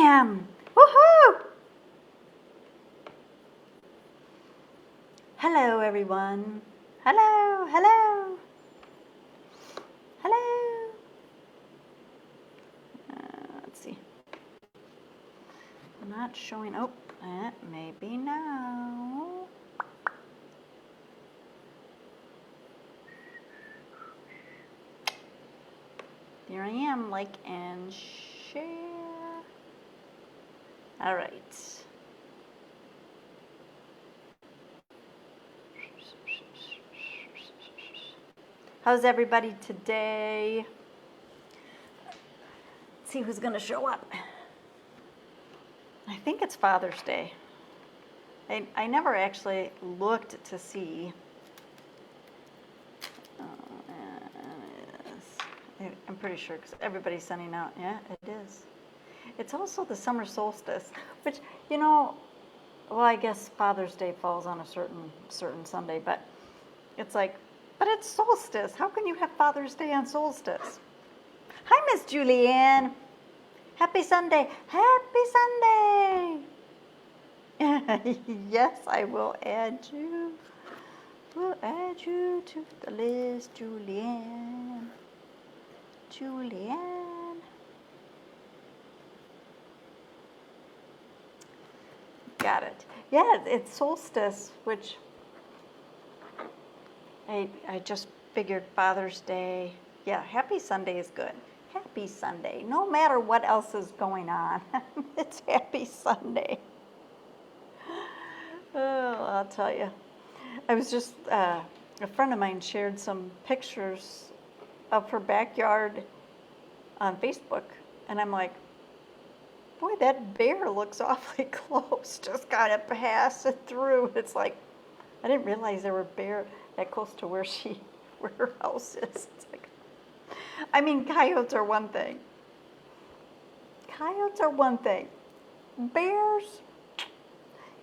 am. Woohoo! Hello, everyone. Hello, hello. Hello. Let's see. I'm not showing. Oh, maybe now. Here I am, like and share. All right. How's everybody today? Let's see who's going to show up. I think it's Father's Day. I never actually looked to see. I'm pretty sure because everybody's sending out. Yeah, it is. It's also the summer solstice, which, you know, well, I guess Father's Day falls on a certain Sunday, but it's like, but it's solstice. How can you have Father's Day on solstice? Hi, Miss Julianne. Happy Sunday. Happy Sunday. Yes, I will add you. We'll add you to the list, Julianne. Julianne. Got it. Yeah, it's solstice, which I just figured Father's Day. Yeah, happy Sunday is good. Happy Sunday. No matter what else is going on, it's happy Sunday. Oh, I'll tell you. I was just, a friend of mine shared some pictures of her backyard on Facebook, and I'm like, boy, that bear looks awfully close, just kind of passing through. It's like, I didn't realize there were bears that close to where her house is. It's like, I mean, coyotes are one thing. Coyotes are one thing. Bears,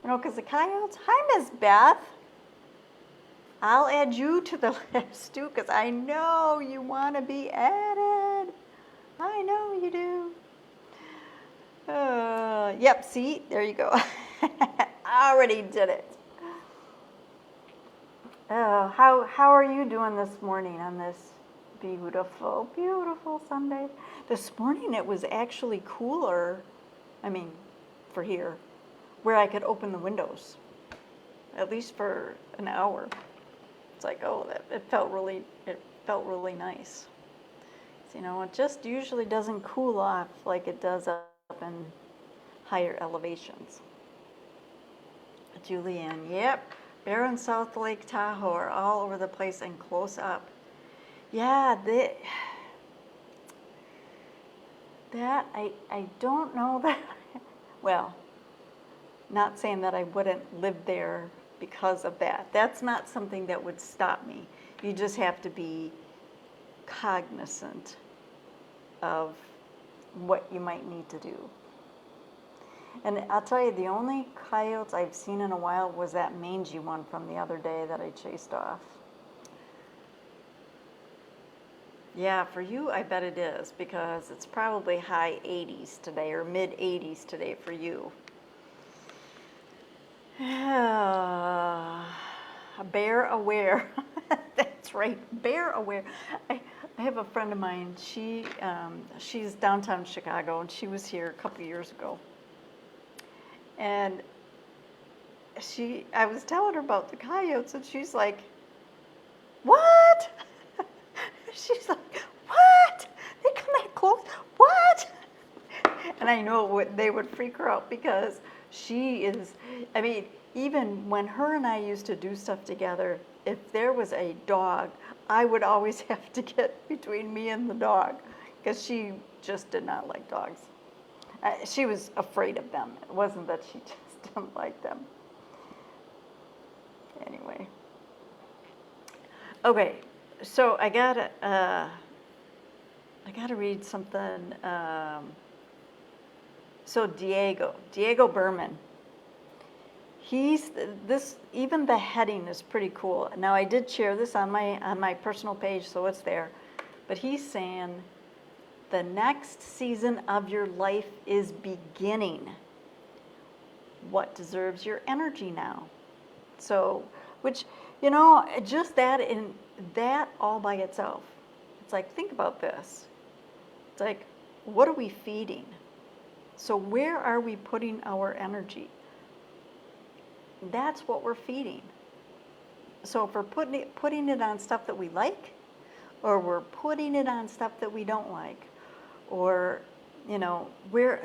you know, because the coyotes, hi, Miss Beth. I'll add you to the list too, because I know you want to be added. I know you do. Yep, see, there you go. I already did it. Oh, how are you doing this morning on this beautiful, beautiful Sunday? This morning it was actually cooler, I mean, for here, where I could open the windows, at least for an hour. It's like, oh, it felt really nice. So, you know, it just usually doesn't cool off like it does up in higher elevations. Julianne, yep. Bear and South Lake Tahoe are all over the place and close up. Yeah, that I don't know that. Well, not saying that I wouldn't live there because of that. That's not something that would stop me. You just have to be cognizant of what you might need to do. And I'll tell you, the only coyotes I've seen in a while was that mangy one from the other day that I chased off. Yeah, for you, I bet it is, because it's probably high 80s today or mid 80s today for you. Bear aware. That's right, bear aware. I have a friend of mine. She's downtown Chicago, and she was here a couple years ago. And I was telling her about the coyotes, and she's like, "What?" She's like, "What? They come that close? What?" And I know they would freak her out because she is, I mean, even when her and I used to do stuff together, if there was a dog, I would always have to get between me and the dog because she just did not like dogs. She was afraid of them. It wasn't that she just didn't like them. Anyway. Okay, so I gotta read something. So Diego Berman. Even the heading is pretty cool. Now I did share this on my personal page, so it's there. But he's saying, The next season of your life is beginning. What deserves your energy now? So, which, just that all by itself. It's like, think about this. It's like, what are we feeding? So where are we putting our energy? That's what we're feeding. So if we're putting it on stuff that we like, or we're putting it on stuff that we don't like, or where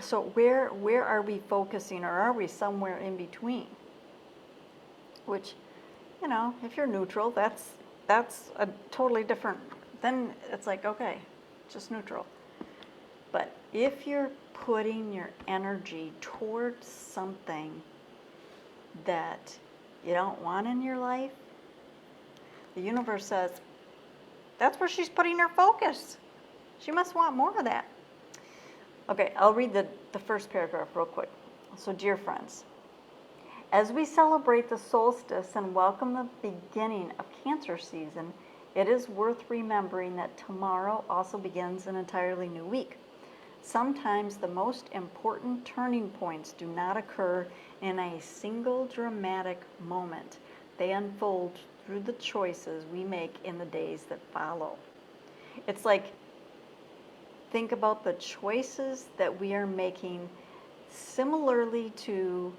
are we focusing, or are we somewhere in between? Which, if you're neutral, that's a totally different. Then it's like, okay, just neutral. But if you're putting your energy towards something that you don't want in your life, the universe says, that's where she's putting her focus. She must want more of that. Okay, I'll read the first paragraph real quick. So, dear friends, as we celebrate the solstice and welcome the beginning of Cancer season, it is worth remembering that tomorrow also begins an entirely new week. Sometimes the most important turning points do not occur in a single dramatic moment. They unfold through the choices we make in the days that follow. It's like, think about the choices that we are making, similarly to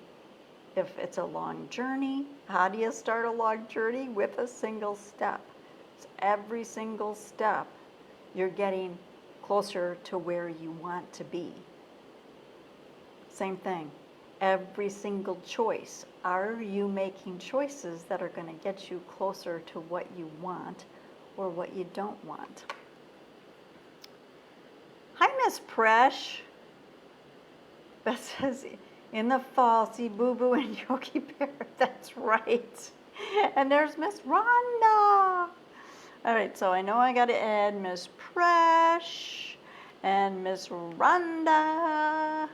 if it's a long journey. How do you start a long journey? With a single step. So every single step, you're getting closer to where you want to be. Same thing. Every single choice. Are you making choices that are going to get you closer to what you want or what you don't want? Hi, Miss Presh. Beth says, in the fall, see Boo Boo and Yogi Bear. That's right. And there's Miss Rhonda. All right, so I know I got to add Miss Presh and Miss Rhonda.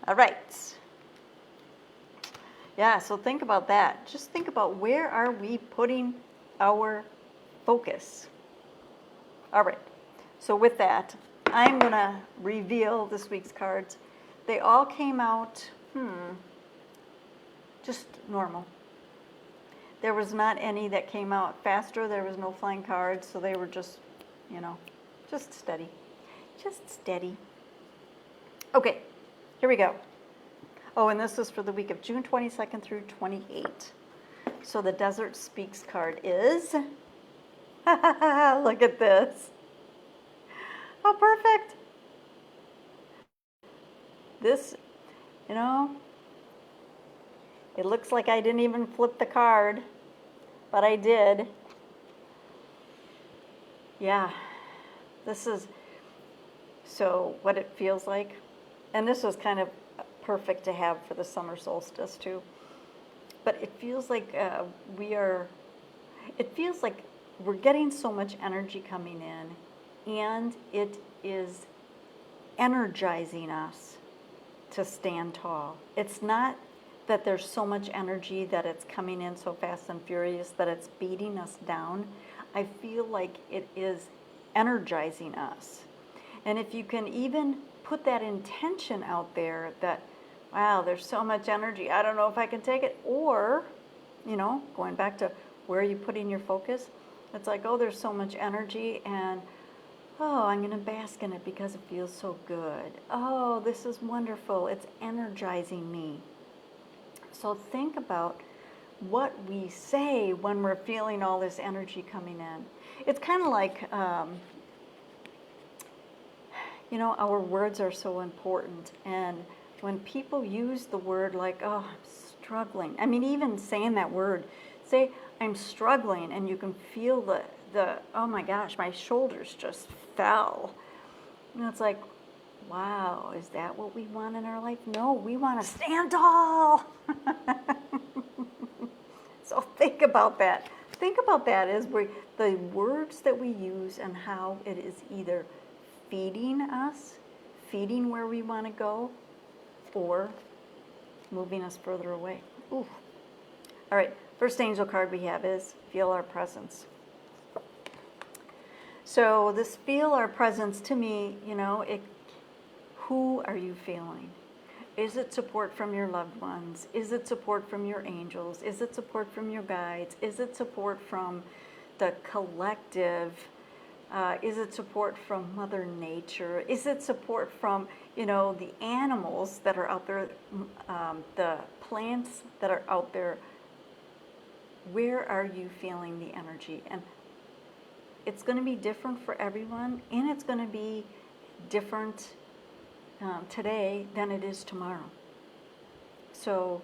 All right. Yeah, so think about that. Just think about, where are we putting our focus? All right. So with that, I'm going to reveal this week's cards. They all came out, just normal. There was not any that came out faster. There was no flying cards, so they were just, just steady. Just steady. Okay, here we go. Oh, and this is for the week of June 22nd through 28th. So the Desert Speaks card is, look at this. How perfect. This, it looks like I didn't even flip the card, but I did. Yeah, this is, so what it feels like, and this was kind of perfect to have for the summer solstice too, but it feels like we're getting so much energy coming in, and it is energizing us to stand tall. It's not that there's so much energy that it's coming in so fast and furious that it's beating us down. I feel like it is energizing us. And if you can even put that intention out there that, wow, there's so much energy, I don't know if I can take it, or, going back to where are you putting your focus? It's like, oh, there's so much energy, and oh, I'm going to bask in it because it feels so good. Oh, this is wonderful. It's energizing me. So think about what we say when we're feeling all this energy coming in. It's kind of like, our words are so important. And when people use the word like, oh, I'm struggling. I mean, even saying that word, say, I'm struggling, and you can feel the oh my gosh, my shoulders just fell. And it's like, wow, is that what we want in our life? No, we want to stand tall. So think about that. Think about that as the words that we use and how it is either feeding us, feeding where we want to go, or moving us further away. Ooh. All right, first angel card we have is Feel Our Presence. So this feel our presence to me, who are you feeling? Is it support from your loved ones? Is it support from your angels? Is it support from your guides? Is it support from the collective? Is it support from Mother Nature? Is it support from, the animals that are out there, the plants that are out there? Where are you feeling the energy? And it's going to be different for everyone, and it's going to be different today than it is tomorrow. So,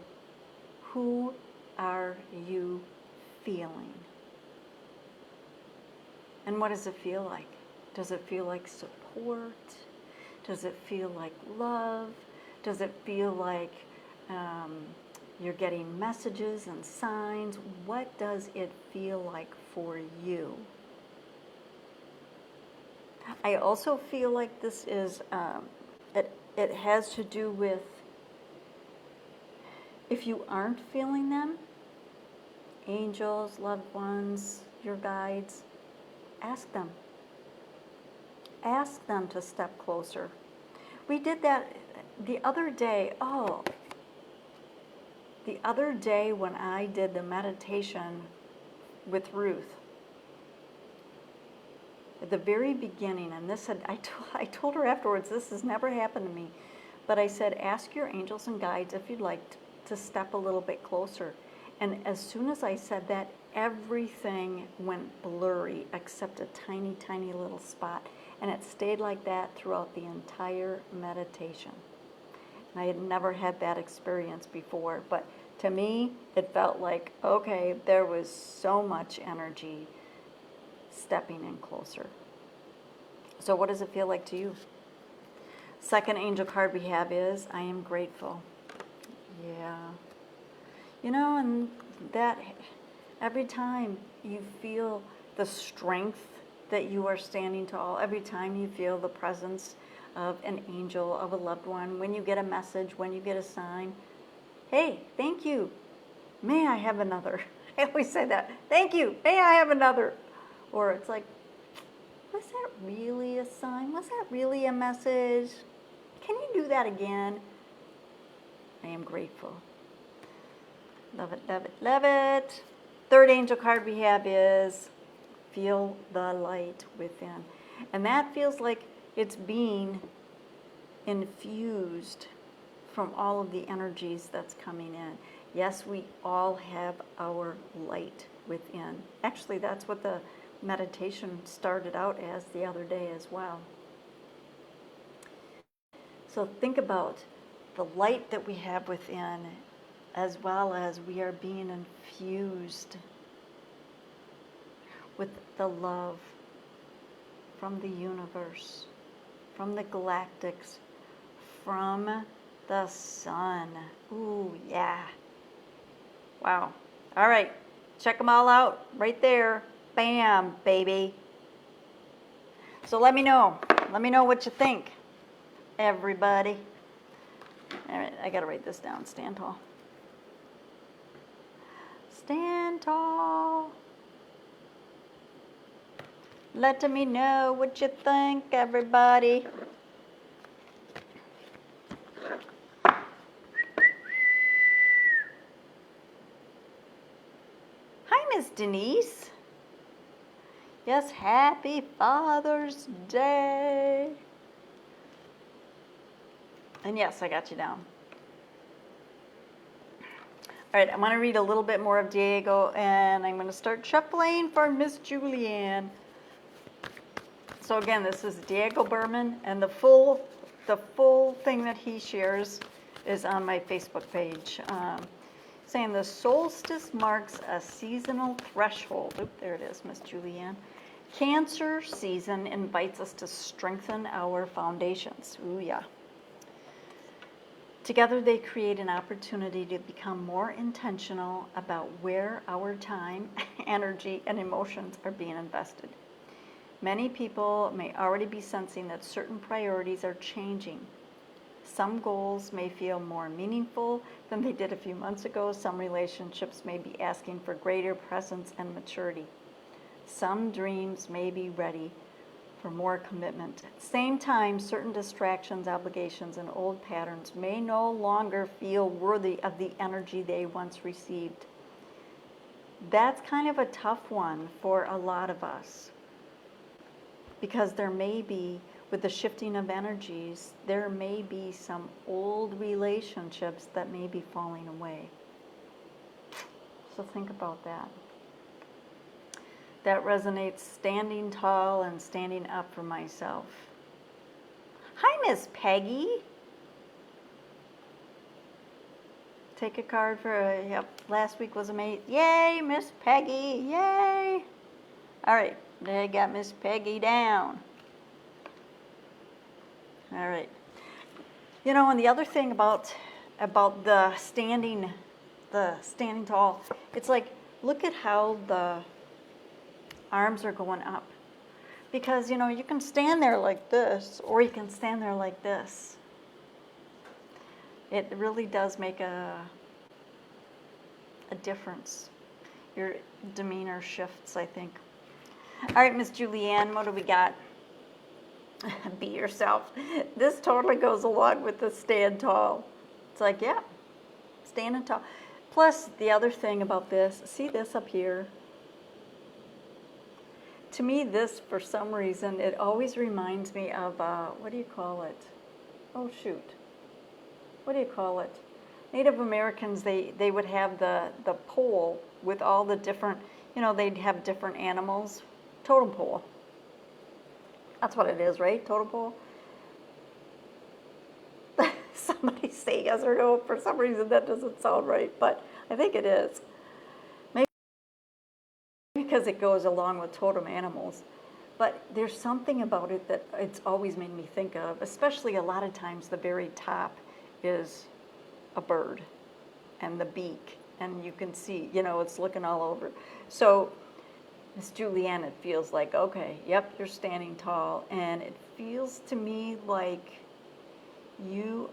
who are you feeling? And what does it feel like? Does it feel like support? Does it feel like love? Does it feel like you're getting messages and signs? What does it feel like for you? I also feel like this is, it has to do with, if you aren't feeling them, angels, loved ones, your guides, ask them. Ask them to step closer. We did that the other day. The other day when I did the meditation with Ruth, at the very beginning, and this had, I told her afterwards, this has never happened to me, but I said, ask your angels and guides if you'd like to step a little bit closer. And as soon as I said that, everything went blurry except a tiny, tiny little spot. And it stayed like that throughout the entire meditation. And I had never had that experience before, but to me, it felt like, okay, there was so much energy stepping in closer. So what does it feel like to you? Second angel card we have is, I am grateful. Yeah. And that every time you feel the strength that you are standing tall, every time you feel the presence of an angel, of a loved one, when you get a message, when you get a sign, hey, thank you. May I have another? I always say that. Thank you. May I have another? Or it's like, was that really a sign? Was that really a message? Can you do that again? I am grateful. Love it, love it, love it. Third angel card we have is feel the light within. And that feels like it's being infused from all of the energies that's coming in. Yes, we all have our light within. Actually, that's what the meditation started out as the other day as well. So think about the light that we have within, as well as we are being infused with the love from the universe, from the galactics, from the sun. Ooh, yeah. Wow. All right. Check them all out right there. Bam, baby. So let me know. Let me know what you think, everybody. All right, I got to write this down. Stand tall. Stand tall. Let me know what you think, everybody. Hi, Miss Denise. Yes, happy Father's Day. And yes, I got you down. All right, I'm going to read a little bit more of Diego, and I'm going to start shuffling for Miss Julianne. So again, this is Diego Berman, and the full thing that he shares is on my Facebook page. Saying the solstice marks a seasonal threshold. Oop, there it is, Miss Julianne. Cancer season invites us to strengthen our foundations. Ooh, yeah. Together they create an opportunity to become more intentional about where our time, energy, and emotions are being invested. Many people may already be sensing that certain priorities are changing. Some goals may feel more meaningful than they did a few months ago. Some relationships may be asking for greater presence and maturity. Some dreams may be ready for more commitment. At the same time, certain distractions, obligations, and old patterns may no longer feel worthy of the energy they once received. That's kind of a tough one for a lot of us, because there may be, with the shifting of energies, there may be some old relationships that may be falling away. So think about that. That resonates, standing tall and standing up for myself. Hi, Miss Peggy. Take a card for, yep, last week was amazing. Yay, Miss Peggy, yay. All right, they got Miss Peggy down. All right. You know, and the other thing about the standing tall, it's like, look at how the arms are going up. Because, you know, you can stand there like this, or you can stand there like this. It really does make a difference. Your demeanor shifts, I think. All right, Miss Julianne, what do we got? Be yourself. This totally goes along with the stand tall. It's like, yeah, standing tall. Plus, the other thing about this, see this up here? To me, this, for some reason, it always reminds me of, what do you call it? Oh, shoot. What do you call it? Native Americans, they would have the pole with all the different, you know, they'd have different animals. Totem pole. That's what it is, right? Totem pole? Somebody say yes or no. For some reason, that doesn't sound right, but I think it is. Maybe because it goes along with totem animals. But there's something about it that it's always made me think of, especially a lot of times the very top is a bird and the beak, and you can see, you know, it's looking all over. So, Miss Julianne, it feels like, okay, yep, you're standing tall, and it feels to me like you're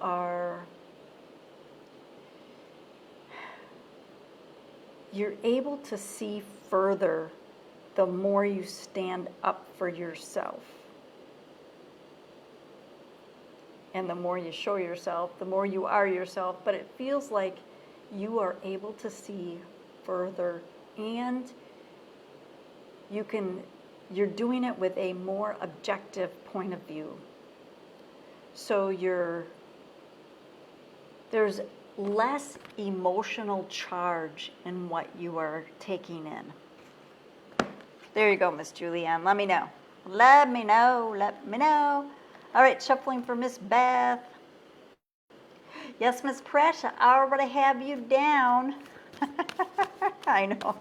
able to see further the more you stand up for yourself. And the more you show yourself, the more you are yourself, but it feels like you are able to see further, and you're doing it with a more objective point of view. So there's less emotional charge in what you are taking in. There you go, Miss Julianne. Let me know. Let me know. Let me know. All right, shuffling for Miss Beth. Yes, Miss Precious, I already have you down. I know.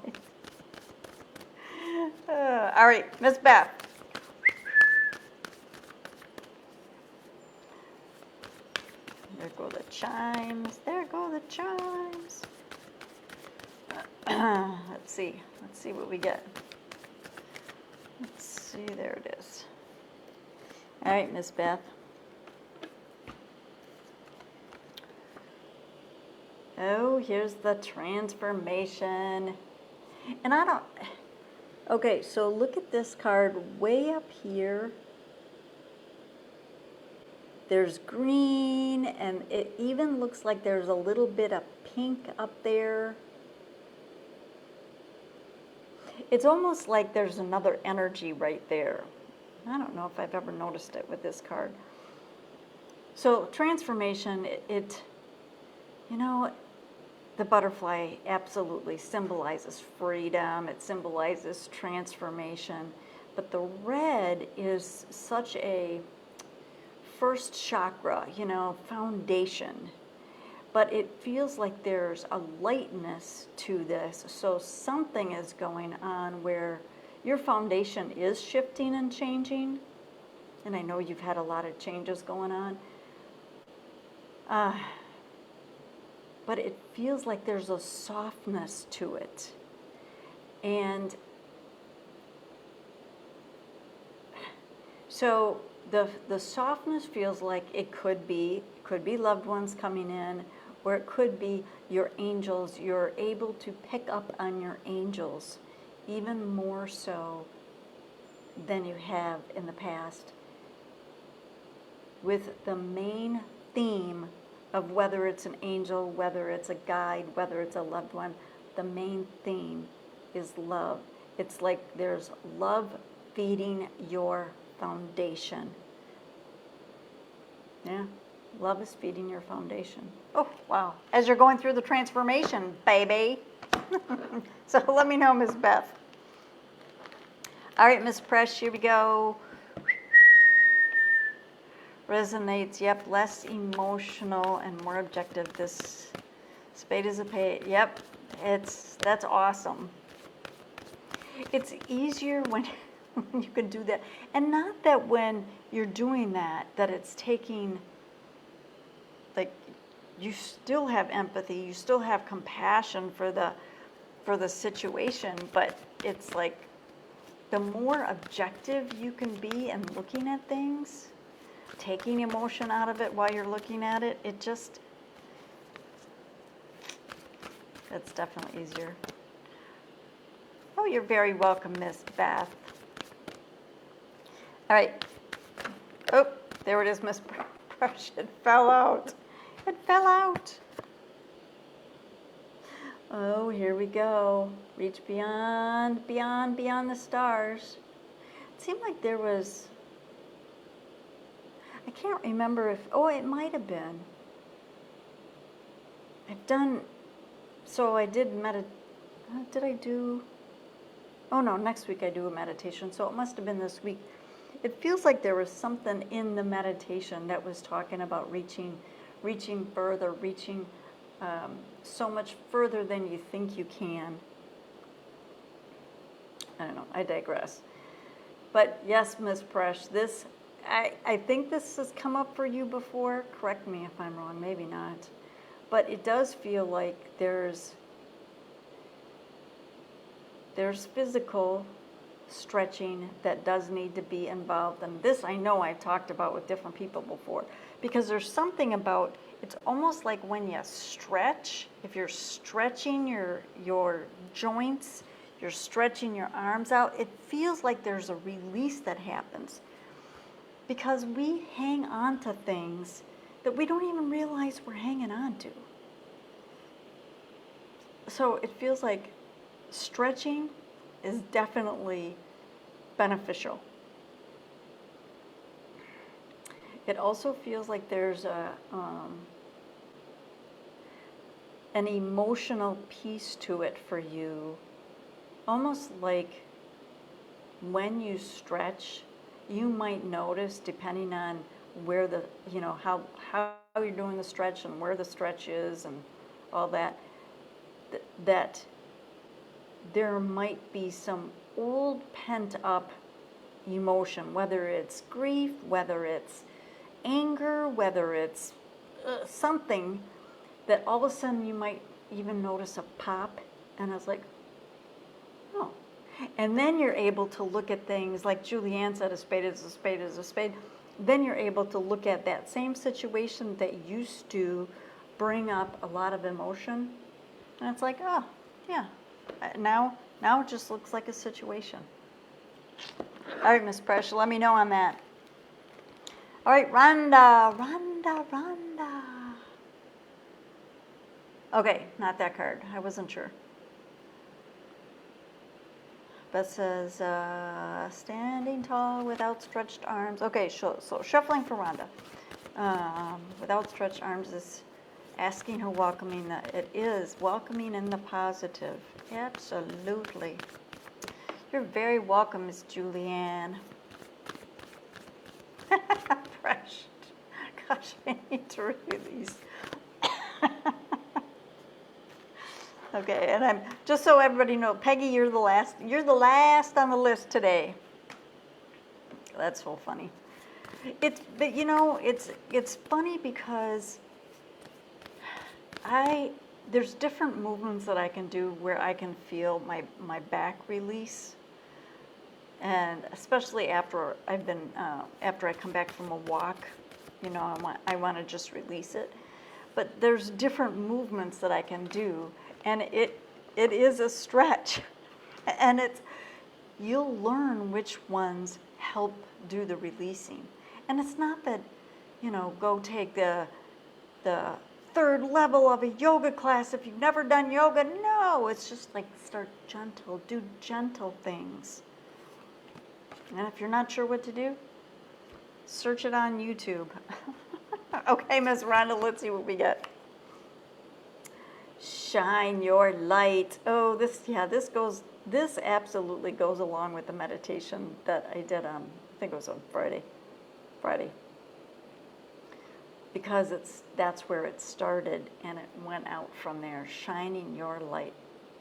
All right, Miss Beth. There go the chimes. There go the chimes. Let's see. Let's see what we get. Let's see. There it is. All right, Miss Beth. Oh, here's the transformation. And I don't... Okay, so look at this card way up here. There's green, and it even looks like there's a little bit of pink up there. It's almost like there's another energy right there. I don't know if I've ever noticed it with this card. So transformation, you know, the butterfly absolutely symbolizes freedom. It symbolizes transformation. But the red is such a first chakra, you know, foundation. But it feels like there's a lightness to this. So something is going on where your foundation is shifting and changing. And I know you've had a lot of changes going on. But it feels like there's a softness to it. And so the softness feels like it could be loved ones coming in, or it could be your angels. You're able to pick up on your angels even more so than you have in the past, with the main theme of whether it's an angel, whether it's a guide, whether it's a loved one, the main theme is love. It's like there's love feeding your foundation. Yeah, love is feeding your foundation. Oh, wow. As you're going through the transformation, baby. So let me know, Miss Beth. All right, Miss Press, here we go. Resonates, yep, less emotional and more objective. This spade is a spade. Yep, that's awesome. It's easier when you can do that. And not that when you're doing that it's taking, like, you still have empathy, you still have compassion for the situation, but it's like the more objective you can be in looking at things, taking emotion out of it while you're looking at it, that's definitely easier. Oh, you're very welcome, Miss Beth. All right. Oh, there it is, Miss Brush. It fell out. It fell out. Oh, here we go. Reach beyond, beyond, beyond the stars. It seemed like there was, I can't remember if, oh, it might have been. I've done, so I did did I do, oh no, next week I do a meditation, so it must have been this week. It feels like there was something in the meditation that was talking about reaching further, reaching so much further than you think you can. I don't know, I digress. But yes, Ms. Presh, this, I think this has come up for you before. Correct me if I'm wrong, maybe not. But it does feel like there's physical stretching that does need to be involved. And this I know I've talked about with different people before, because there's something about, it's almost like when you stretch, if you're stretching your joints, you're stretching your arms out, it feels like there's a release that happens. Because we hang on to things that we don't even realize we're hanging on to. So it feels like stretching is definitely beneficial. It also feels like there's an emotional piece to it for you, almost like when you stretch, you might notice, depending on where the, how you're doing the stretch and where the stretch is and all that, that there might be some old pent up emotion, whether it's grief, whether it's anger, whether it's something, that all of a sudden you might even notice a pop, and it's like, oh. And then you're able to look at things, like Julianne said, a spade is a spade is a spade. Then you're able to look at that same situation that used to bring up a lot of emotion, and it's like, oh, yeah. Now it just looks like a situation. All right, Miss Pressure, let me know on that. All right, Rhonda. Okay, not that card. I wasn't sure. Beth says, standing tall with outstretched arms. Okay, so shuffling for Rhonda. With outstretched arms is asking her welcoming. It is welcoming in the positive. Absolutely. You're very welcome, Miss Julianne. Fresh. Gosh, I need to review these. Okay, and I'm just so everybody knows, Peggy, you're the last on the list today. That's so funny. But it's funny because there's different movements that I can do where I can feel my back release, and especially after after I come back from a walk, I want to just release it. But there's different movements that I can do, and it is a stretch, and you'll learn which ones help do the releasing. And it's not that, go take the third level of a yoga class if you've never done yoga. No, it's just like start gentle, do gentle things. And if you're not sure what to do, search it on YouTube. Okay, Miss Rhonda, let's see what we get. Shine your light. Oh, this absolutely goes along with the meditation that I did on, I think it was on Friday. Because that's where it started, and it went out from there, shining your light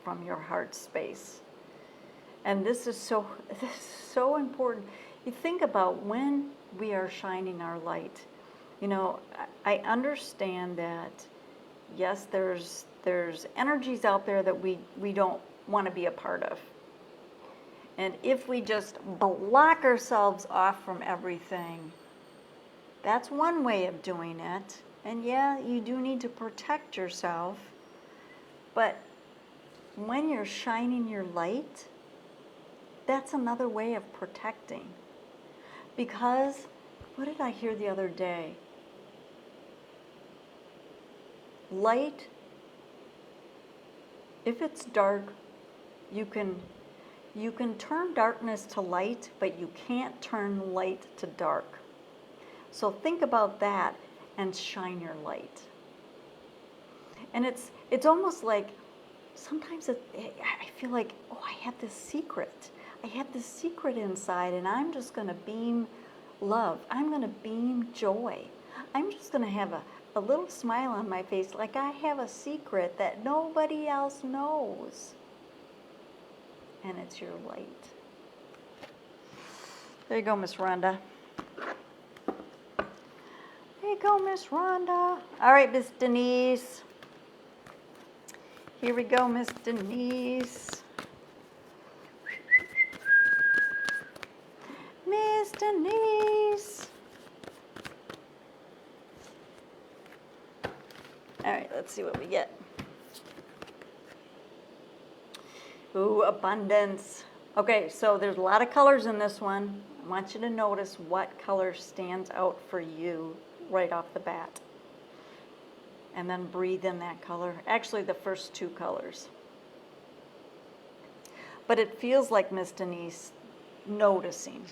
from your heart space. And this is so important. You think about when we are shining our light. I understand that, yes, there's energies out there that we don't want to be a part of. And if we just block ourselves off from everything, that's one way of doing it. And yeah, you do need to protect yourself. But when you're shining your light, that's another way of protecting. Because, what did I hear the other day? Light, if it's dark, you can turn darkness to light, but you can't turn light to dark. So think about that and shine your light. And it's almost like, sometimes I feel like, oh, I have this secret. I have this secret inside, and I'm just going to beam love. I'm going to beam joy. I'm just going to have a little smile on my face, like I have a secret that nobody else knows. And it's your light. There you go, Miss Rhonda. There you go, Miss Rhonda. All right, Miss Denise. Here we go, Miss Denise. Miss Denise. All right, let's see what we get. Ooh, abundance. Okay, so there's a lot of colors in this one. I want you to notice what color stands out for you right off the bat. And then breathe in that color. Actually, the first two colors. But it feels like, Miss Denise, noticing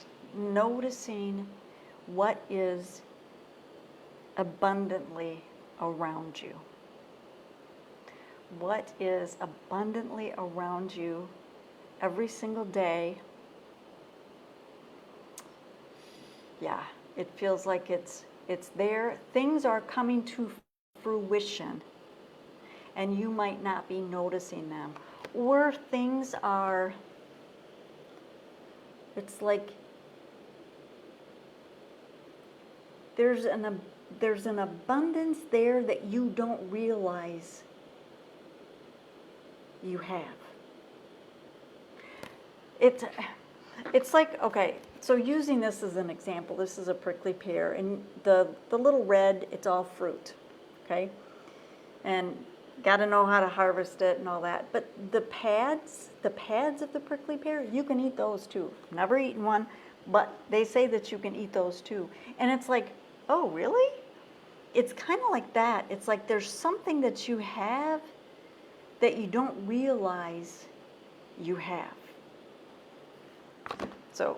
what is abundantly around you. What is abundantly around you every single day. Yeah, it feels like it's there. Things are coming to fruition, and you might not be noticing them. Or things are, it's like there's an abundance there that you don't realize you have. It's like, okay, so using this as an example, this is a prickly pear, and the little red, it's all fruit, okay? And got to know how to harvest it and all that. But the pads of the prickly pear, you can eat those too. Never eaten one, but they say that you can eat those too. And it's like, oh, really? It's kind of like that. It's like there's something that you have that you don't realize you have. So,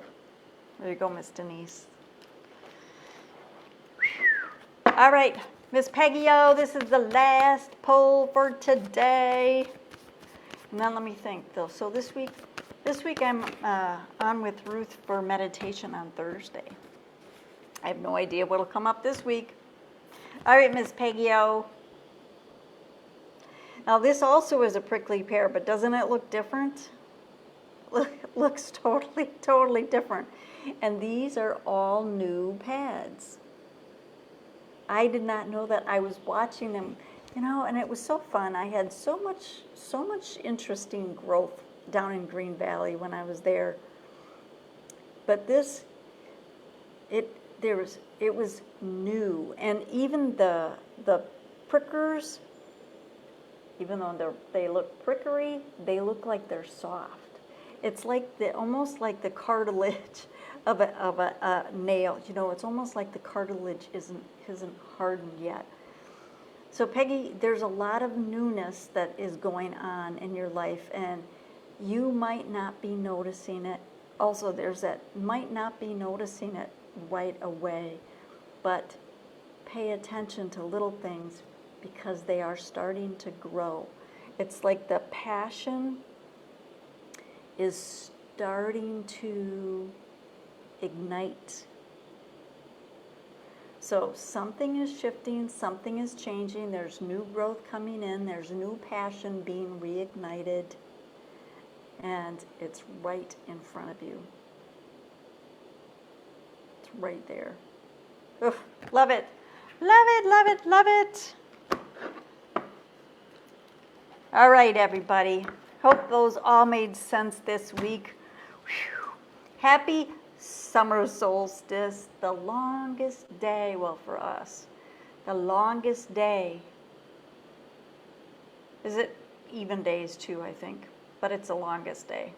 there you go, Miss Denise. All right, Miss Peggy-O, this is the last poll for today. And then let me think, though. So this week I'm on with Ruth for meditation on Thursday. I have no idea what'll come up this week. All right, Miss Peggy-O. Now this also is a prickly pear, but doesn't it look different? Looks totally different. And these are all new pads. I did not know that. I was watching them, and it was so fun. I had so much interesting growth down in Green Valley when I was there. But this, it was new, and even the prickers, even though they look prickery, they look like they're soft. It's like almost like the cartilage of a nail. You know, it's almost like the cartilage isn't hardened yet. So Peggy, there's a lot of newness that is going on in your life, and you might not be noticing it. Also, there's that might not be noticing it right away, but pay attention to little things because they are starting to grow. It's like the passion is starting to ignite. So something is shifting, something is changing, there's new growth coming in, there's new passion being reignited, and it's right in front of you. It's right there. Oof, love it. Love it, love it, love it. All right, everybody. Hope those all made sense this week. Whew. Happy summer solstice, the longest day, well, for us, the longest day. Is it even days too, I think, but it's the longest day.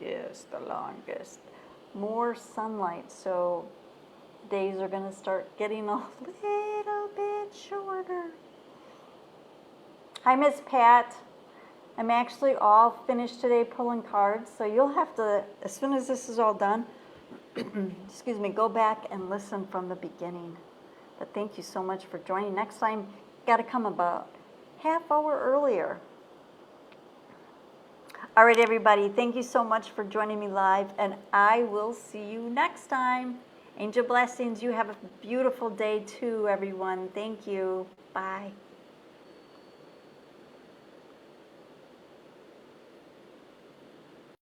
Yes, the longest. More sunlight, so days are going to start getting a little bit shorter. Hi, Miss Pat. I'm actually all finished today pulling cards, so you'll have to, as soon as this is all done, excuse me, go back and listen from the beginning. But thank you so much for joining. Next time, you got to come about half hour earlier. All right, everybody, thank you so much for joining me live, and I will see you next time. Angel blessings. You have a beautiful day too, everyone. Thank you. Bye.